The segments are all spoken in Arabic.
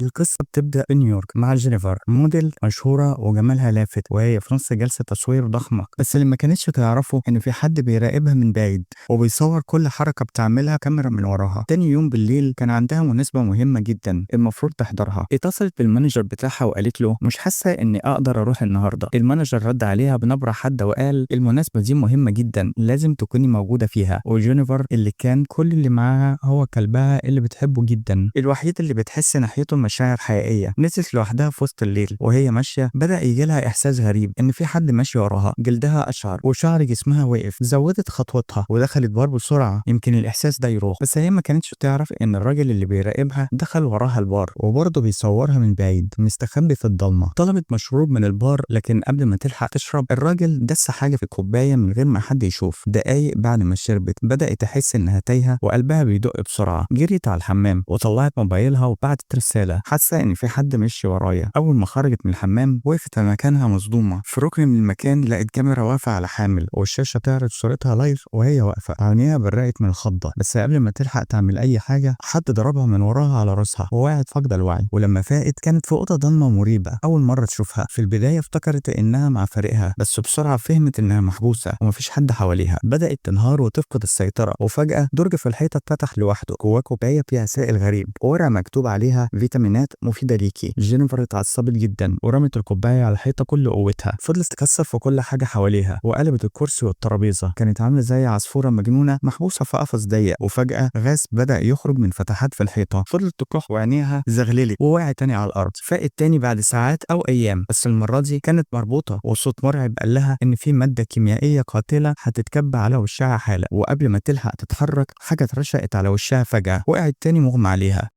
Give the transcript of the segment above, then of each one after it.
القصة بتبدأ في نيويورك مع جينيفر، موديل مشهورة وجمالها لافت، وهي في نص جلسة تصوير ضخمة، بس اللي ما كانتش تعرفه إن في حد بيراقبها من بعيد وبيصور كل حركة بتعملها كاميرا من وراها. تاني يوم بالليل كان عندها مناسبة مهمة جدا المفروض تحضرها. اتصلت بالمانجر بتاعها وقالت له مش حاسة إني أقدر أروح النهاردة. المانجر رد عليها بنبرة حادة وقال المناسبة دي مهمة جدا، لازم تكوني موجودة فيها. وجينيفر اللي كان كل اللي معاها هو كلبها اللي بتحبه جدا، الوحيد اللي بتحس ناحيته مشاعر حقيقية. نزلت لوحدها في وسط الليل وهي ماشية بدأ يجيلها إحساس غريب إن في حد ماشي وراها، جلدها أشعر وشعر جسمها وقف. زودت خطوتها ودخلت بار بسرعة يمكن الإحساس ده يروح، بس هي ما كانتش تعرف إن الراجل اللي بيراقبها دخل وراها البار وبرضه بيصورها من بعيد مستخبي في الضلمة. طلبت مشروب من البار لكن قبل ما تلحق تشرب الراجل دس حاجة في الكوباية من غير ما حد يشوف. دقايق بعد ما شربت بدأت تحس إنها تايهة وقلبها بيدق بسرعة. جريت على الحمام وطلعت موبايلها وبعتت رسالة حاسة إن في حد مشي ورايا. أول ما خرجت من الحمام وقفت في مكانها مصدومة. في ركن من المكان لقيت كاميرا واقفة على حامل والشاشة بتعرض صورتها لايف وهي واقفة. عينيها برقت من الخضة، بس قبل ما تلحق تعمل أي حاجة حد ضربها من وراها على راسها ووقعت فاقدة الوعي. ولما فاقت كانت في أوضة ضلمة مريبة أول مرة تشوفها. في البداية افتكرت إنها مع فريقها، بس بسرعة فهمت إنها محبوسة ومفيش حد حواليها. بدأت تنهار وتفقد السيطرة، وفجأة درج في الحيطة اتفتح لوحده. جواه كوباية فيها سائل غريب وورقة مكتوب عليها فيتامينات مفيدة ليكي. جينيفر اتعصبت جدا ورمت الكوباية على الحيطة كل قوتها. فضلت تكسر في كل حاجة حواليها وقلبت الكرسي والترابيزة. كانت عاملة زي عصفورة مجنونة محبوسة في قفص ضيق، وفجأة غاز بدأ يخرج من فتحات في الحيطة. فضلت تكح وعينيها زغللت ووقعت تاني على الأرض. فاقت تاني بعد ساعات أو أيام، بس المرة دي كانت مربوطة وصوت مرعب قال لها إن في مادة كيميائية قاتلة هتتكب على وشها حالا. وقبل ما تلحق تتحرك حاجة اترشقت على وشها فجأة، وقعت تاني مغمى عليها.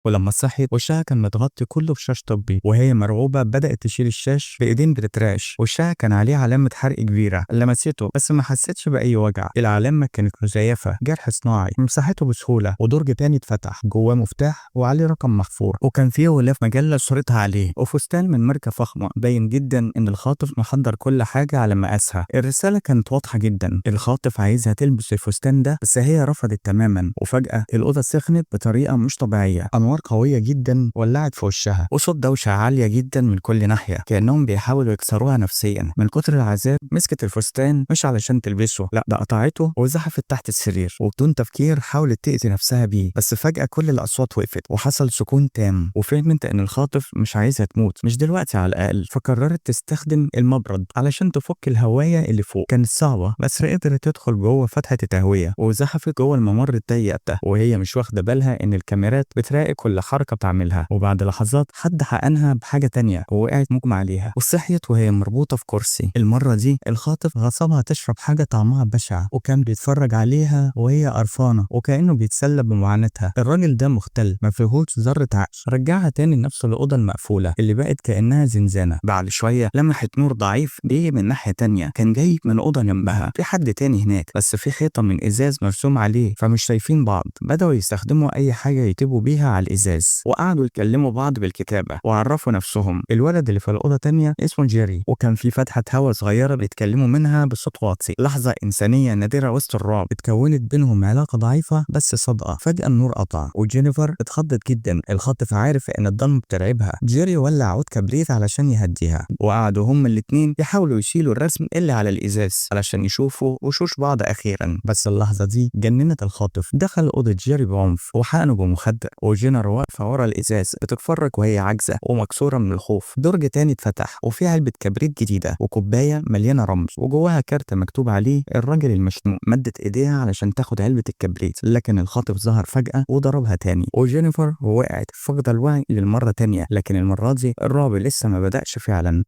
ولما صحيت وشها كان متغطي كله بشاش طبي، وهي مرعوبة بدأت تشيل الشاش بإيدين بتترعش. وشها كان عليه علامة حرق كبيرة، لمسته بس ما حسيتش بأي وجع. العلامة كانت مزيفة، جرح صناعي. مسحته بسهولة ودرج تاني اتفتح جواه مفتاح وعليه رقم محفور، وكان فيه غلاف مجلة صورتها عليه وفستان من ماركة فخمة. باين جدا إن الخاطف محضر كل حاجة على مقاسها. الرسالة كانت واضحة جدا، الخاطف عايزها تلبس الفستان ده بس هي رفضت تماما. وفجأة الأوضة سخنت بطريقة مش طبيعية، أنوار قوية جدا ولعت في وشها وصوت دوشة عالية جدا من كل ناحية كأنهم بيحاولوا يكسروها نفسيا. من كتر العذاب مسكت الفستان مش علشان تلبسه، لا ده قطعته وزحفت تحت السرير وبدون تفكير حاولت تأذي نفسها بيه. بس فجأة كل الأصوات وقفت وحصل سكون تام، وفهمت إن الخاطف مش عايزها تموت، مش دلوقتي على الأقل. فقررت تستخدم المبرد علشان تفك الهواية اللي فوق. كانت صعبة بس قدرت تدخل جوه فتحة التهوية وزحفت جوه الممر الضيق ده وهي مش واخدة بالها إن الكاميرات بتراقب كل حركة بتعملها. وبعد لحظات حد حقنها بحاجة تانية ووقعت مغمى عليها وصحيت وهي مربوطة في كرسي. المرة دي الخاطف غصبها تشرب حاجة طعمها بشع وكان بيتفرج عليها وهي قرفانة وكأنه بيتسلى بمعاناتها. الراجل ده مختل ما فيهوش ذرة عقل. رجعها تاني لنفس الأوضة المقفولة اللي بقت كأنها زنزانة. بعد شوية لمحت نور ضعيف بيجي من ناحية تانية، كان جاي من أوضة جنبها. في حد تاني هناك بس في حيطة من إزاز مرسوم عليه فمش شايفين بعض. بدأوا يستخدموا أي حاجة يكتبوا بيها على الإزاز وقعدوا يكلموا بعض بالكتابة وعرفوا نفسهم. الولد اللي في الأوضة تانية اسمه جيري، وكان في فتحة هوا صغيرة بيتكلموا منها بصوت واطي. لحظة إنسانية نادرة وسط الرعب، اتكونت بينهم علاقة ضعيفة بس صادقة. فجأة النور قطع وجينيفر اتخضت جدا. الخاطف عارف إن الضلمة بترعبها. جيري ولع عود كبريت علشان يهديها، وقعدوا هما الاتنين يحاولوا يشيلوا الرسم اللي على الإزاز علشان يشوفوا وشوش بعض أخيرا. بس اللحظة دي جننت الخاطف. دخل أوضة جيري بعنف وحقنه بمخدر، وجينر واقفة ورا الإزاز بتتفرج وهي عاجزة ومكسورة من الخوف. درج تاني اتفتح وفيه علبة كبريت جديدة وكوباية مليانة رمز وجواها كارت مكتوب عليه الراجل المشنوق. مدت ايديها علشان تاخد علبة الكبريت لكن الخاطف ظهر فجأة وضربها تاني، وجينيفر وقعت فقد الوعي للمرة تانية. لكن المرة دي الرعب لسه ما بدأش فعلا.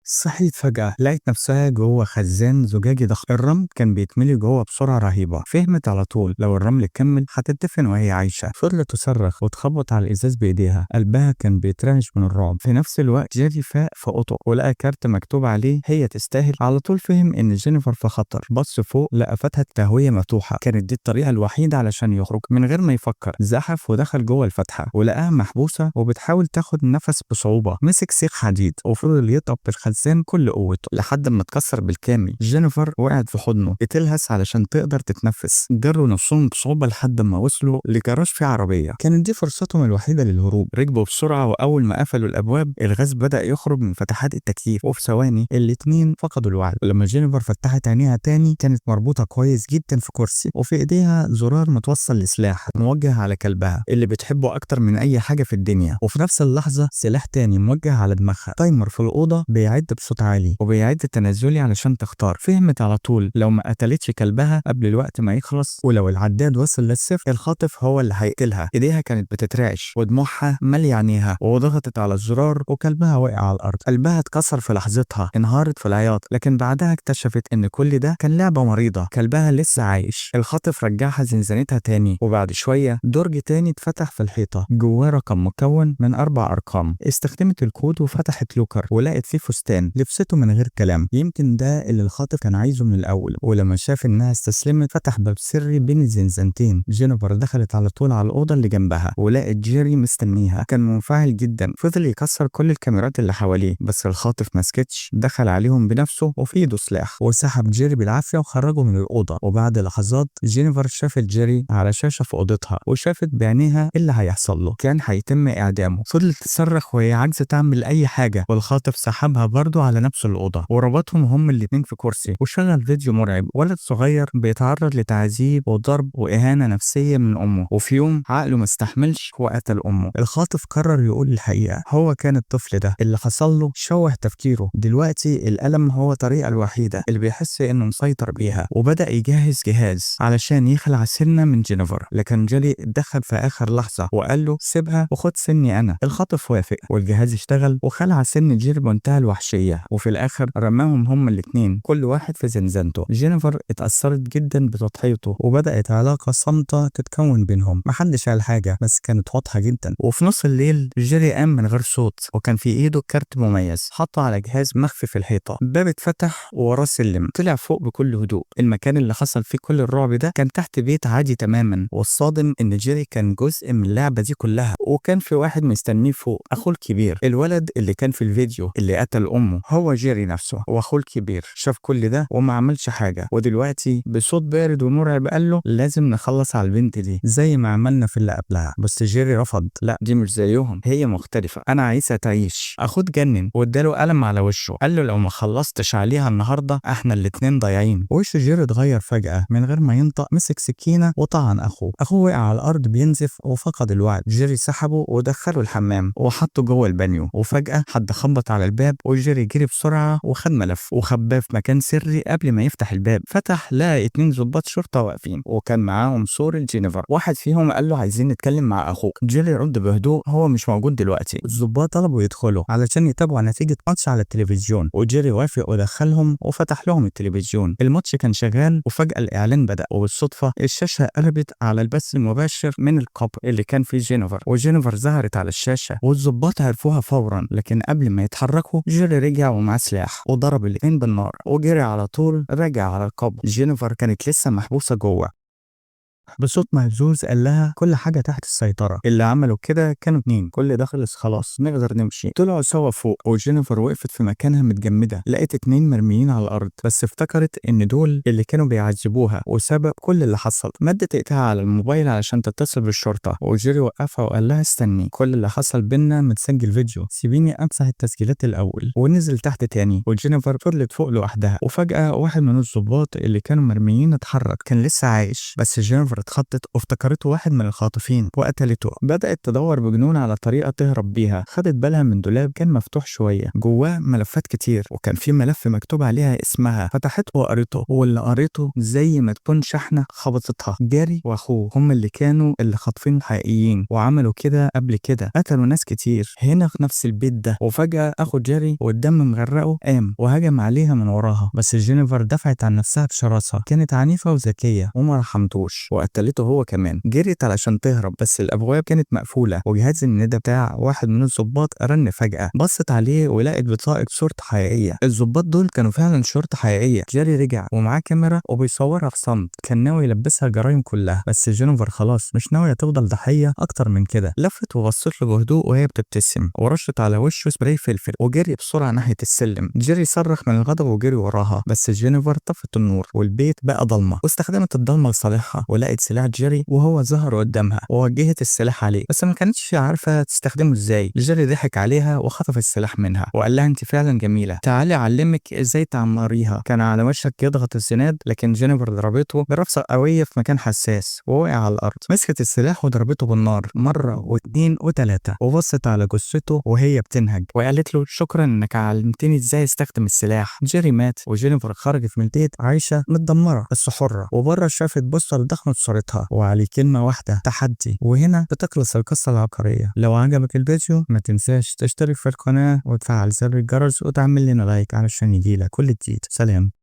صحيت فجأة لقيت نفسها جوه خزان زجاجي ضخم. الرمل كان بيتملي جوه بسرعة رهيبة. فهمت على طول لو الرمل كمل هتدفن وهي عايشة. فضلت تصرخ وتخبط على الإزاز بإيديها، قلبها كان بيترعش من الرعب. في نفس الوقت جيري فاق في أوضته ولقى كارت مكتوب عليه هي تستاهل. على طول فهم إن جينيفر في خطر. بص فوق لقى فتحة تهوية مفتوحة، كانت دي الطريقة الوحيدة علشان يخرج. من غير ما يفكر زحف ودخل جوه الفتحة ولقاها محبوسة وبتحاول تاخد نفس بصعوبة. مسك سيخ حديد وفضل يطب في الخزان الخزان كل قوته لحد ما اتكسر بالكامل. جينيفر وقعت في حضنه بتلهس علشان تقدر تتنفس. جروا نفسهم بصعوبة لحد ما وصلوا لجراج فيه عربية، كانت دي فرصتهم الوحيدة للهروب. ركبوا بسرعة وأول ما قفلوا الأبواب الغاز بدأ يخرج من فتحات التكييف، وفي ثواني الاتنين فقدوا الوعي. ولما جينيفر فتحت عينيها تاني كانت مربوطة كويس جدا في كرسي، وفي ايديها زرار متوصل لسلاح موجه على كلبها اللي بتحبه أكتر من أي حاجة في الدنيا. وفي نفس اللحظة سلاح تاني موجه على دماغها. تايمر في الأوضة بيعد بصوت عالي وبيعد تنازلي علشان تختار. فهمت على طول لو ما قتلتش كلبها قبل الوقت ما يخلص ولو العداد وصل للصفر الخاطف هو اللي هيقتلها. ايديها كانت بتترعش ودموعها مالية عينيها، وضغطت على الزرار وكلبها وقع على الأرض. قلبها اتكسر في لحظتها، انهارت في العياط، لكن بعدها اكتشفت ان كل ده كان لعبة مريضة، كلبها لسه عايش. الخاطف رجعها زنزانتها تاني، وبعد شوية درج تاني اتفتح في الحيطة جواه رقم مكون من 4 أرقام. استخدمت الكود وفتحت لوكر ولقت فيه فستان لبسته من غير كلام، يمكن ده اللي الخاطف كان عايزه من الأول. ولما شاف انها استسلمت فتح باب سري بين الزنزانتين. جينيفر دخلت على طول على الأوضة اللي جنبها ولقت جيري مستنيها، كان منفعل جدا، فضل يكسر كل الكاميرات اللي حواليه، بس الخاطف ما سكتش، دخل عليهم بنفسه وفي ايده سلاح وسحب جيري بالعافية وخرجه من الأوضة. وبعد لحظات جينيفر شافت جيري على شاشة في أوضتها وشافت بعينيها اللي هيحصل له، كان هيتم إعدامه. فضلت تصرخ وهي عاجزة تعمل أي حاجة، والخاطف سحبها برضه على نفس الأوضة وربطهم هم الاتنين في كرسي وشغل فيديو مرعب. ولد صغير بيتعرض لتعذيب وضرب وإهانة نفسية من أمه، وفي يوم عقله ما استحملش وقتل أمه. الخاطف قرر يقول الحقيقة، هو كان الطفل ده اللي حصل له شوه تفكيره. دلوقتي الألم هو الطريقة الوحيدة اللي بيحس إنه مسيطر بيها، وبدأ يجهز جهاز علشان يخلع سنة من جينيفر، لكن جيلي اتدخل في آخر لحظة وقال له سيبها وخد سني أنا. الخاطف وافق والجهاز اشتغل وخلع سن جيري بمنتهى الوحشية، وفي الآخر رماهم هما الاتنين كل واحد في زنزانته. جينيفر اتأثرت جدا بتضحيته وبدأت علاقة صامتة تتكون بينهم، محدش قال حاجة بس كانت واضحة جدا. وفي نص الليل جيري قام من غير صوت وكان في ايده كارت مميز حطه على جهاز مخفي في الحيطة. الباب اتفتح ووراه سلم طلع فوق بكل هدوء. المكان اللي حصل فيه كل الرعب ده كان تحت بيت عادي تماما، والصادم ان جيري كان جزء من اللعبة دي كلها، وكان في واحد مستنيه فوق، اخوه الكبير. الولد اللي كان في الفيديو اللي قتل امه هو جيري نفسه، واخوه الكبير شاف كل ده وما عملش حاجة، ودلوقتي بصوت بارد ومرعب قال له لازم نخلص على البنت دي زي ما عملنا في اللي قبلها. بس جيري رفض، لا دي مش زيهم، هي مختلفة، انا عايزها تعيش. اخوه اتجنن واداله قلم على وشه، قال له لو ما خلصتش عليها النهارده احنا الاتنين ضايعين. وش جيري اتغير فجأة من غير ما ينطق، مسك سكينة وطعن اخوه وقع على الارض بينزف وفقد الوعي. جيري سحبه ودخله الحمام وحطه جوه البانيو، وفجأة حد خبط على الباب وجيري جري بسرعة وخد ملف وخباه في مكان سري. قبل ما يفتح الباب فتح لقى 2 ضباط شرطة واقفين وكان معاهم صورة جينيفر. واحد فيهم قال له عايزين نتكلم مع اخوك. جيري رد بهدوء هو مش موجود دلوقتي. الضباط طلبوا يدخلوا علشان يتابعوا نتيجة ماتش على التلفزيون، وجيري وافق ودخلهم وفتح لهم التلفزيون. الماتش كان شغال وفجأة الإعلان بدأ، وبالصدفة الشاشة قلبت على البث المباشر من القبر اللي كان فيه جينيفر، وجينيفر ظهرت على الشاشة والضباط عرفوها فورا. لكن قبل ما يتحركوا جيري رجع ومعاه سلاح وضرب الاتنين بالنار وجري على طول راجع على القبر. جينيفر كانت لسه محبوسة جوه. بصوت مهزوز قال لها كل حاجة تحت السيطرة. اللي عملوا كده كانوا 2، كل ده خلص خلاص نقدر نمشي. طلعوا سوا فوق وجينيفر وقفت في مكانها متجمدة، لقيت 2 مرميين على الأرض، بس افتكرت إن دول اللي كانوا بيعذبوها وسبب كل اللي حصل. مدت ايدها على الموبايل علشان تتصل بالشرطة، وجيري وقفها وقال لها استني، كل اللي حصل بينا متسجل فيديو، سيبيني أمسح التسجيلات الأول. ونزل تحت تاني وجينيفر فضلت فوق لوحدها، وفجأة واحد من الضباط اللي كانوا مرميين اتحرك، كان لسه عايش، بس جينيفر اتخطت وافتكرته واحد من الخاطفين وقتلته. بدأت تدور بجنون على طريقة تهرب بيها. خدت بالها من دولاب كان مفتوح شوية جواه ملفات كتير، وكان في ملف مكتوب عليها اسمها. فتحته وقريته، واللي قريته زي ما تكون شحنة خبطتها. جاري واخوه هم اللي كانوا خاطفين الحقيقيين، وعملوا كده قبل كده، قتلوا ناس كتير هنا في نفس البيت ده. وفجأة اخو جاري والدم مغرقه قام وهجم عليها من وراها، بس جينيفر دفعت عن نفسها بشراسة، كانت عنيفة وذكية وما رحمتوش وقتلته قتلته هو كمان. جريت علشان تهرب بس الابواب كانت مقفوله، وجهاز الندى بتاع واحد من الضباط رن فجاه. بصت عليه ولقت بطاقه شرطه حقيقيه. الضباط دول كانوا فعلا شرطه حقيقيه. جيري رجع ومعاه كاميرا وبيصورها في صمت، كان ناوي يلبسها الجرايم كلها، بس جينيفر خلاص مش ناويه تفضل ضحيه اكتر من كده. لفت وبصت له بهدوء وهي بتبتسم، ورشت على وشه سبراي فلفل وجري بسرعه ناحيه السلم. جيري صرخ من الغضب وجري وراها، بس جينيفر طفت النور والبيت بقى ضلمه، واستخدمت الضلمه لصالحها ولقت سلاح جيري وهو ظهر قدامها، ووجهت السلاح عليه بس ما كانتش عارفه تستخدمه ازاي. جيري ضحك عليها وخطف السلاح منها وقال لها انت فعلا جميله، تعالي اعلمك ازاي تعمريها. كان على وشك يضغط الزناد، لكن جينيفر ضربته برفسه قويه في مكان حساس ووقع على الارض. مسكت السلاح وضربته بالنار مره واثنين وثلاثه، وبصت على جثته وهي بتنهج وقالت له شكرا انك علمتني ازاي استخدم السلاح. جيري مات وجينيفر خرجت من البيت عايشه متدمره بس حره، وبره شافت بوستر ضخم بصورتها وعليه كلمه واحده تحدي. وهنا بتخلص القصه العبقريه. لو عجبك الفيديو ما تنساش تشترك في القناه وتفعل زر الجرس وتعمل لنا لايك علشان يجيلك كل جديد. سلام.